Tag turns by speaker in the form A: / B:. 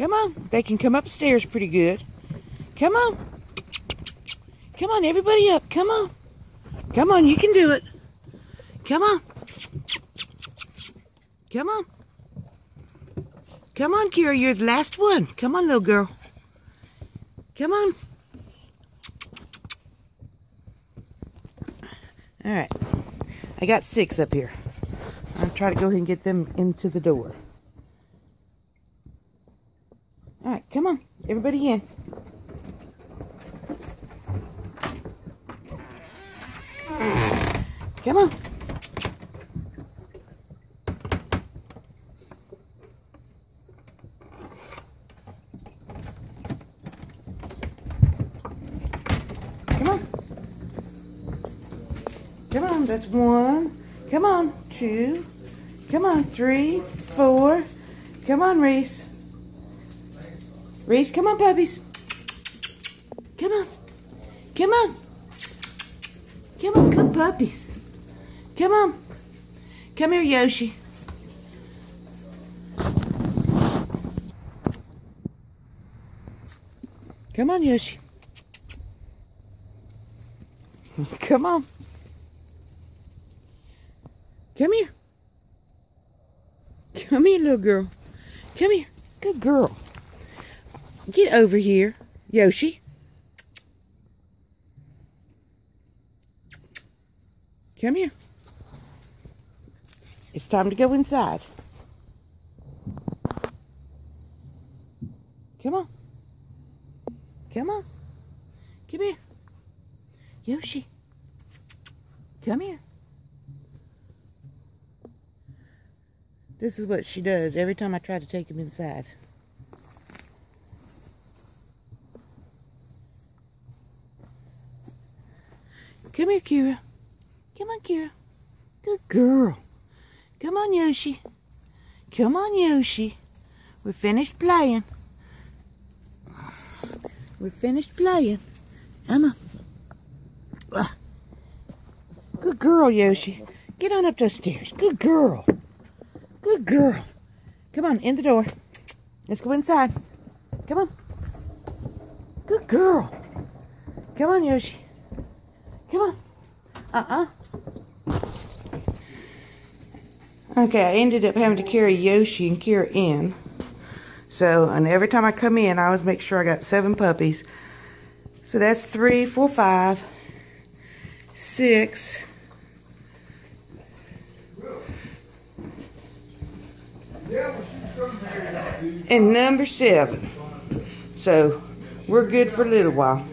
A: Come on. They can come upstairs pretty good. Come on. Come on, everybody up. Come on. Come on, you can do it. Come on. Come on. Come on, Kira, you're the last one. Come on, little girl. Come on. All right. I got 6 up here. I'll try to go ahead and get them into the door. All right, come on. Everybody in. Come on. Come on. Come on, that's 1. Come on, 2. Come on, 3, 4. Come on, Reese. Reese, come on, puppies. Come on. Come on. Come on, good puppies. Come on. Come here, Yoshi. Come on, Yoshi. Come on. Come here. Come here, little girl. Come here. Good girl. Get over here, Yoshi. Come here. It's time to go inside. Come on. Come on. Come here. Yoshi. Come here. This is what she does every time I try to take him inside. Come here, Kira. Come on, Kira. Good girl. Come on, Yoshi. Come on, Yoshi. We're finished playing. We're finished playing. Emma. Good girl, Yoshi. Get on up those stairs. Good girl. Good girl. Come on, in the door. Let's go inside. Come on. Good girl. Come on, Yoshi. Come on. Okay, I ended up having to carry Yoshi and Kira in. So, and every time I come in, I always make sure I got 7 puppies. So that's 3, 4, 5, 6. And number 7. So, we're good for a little while.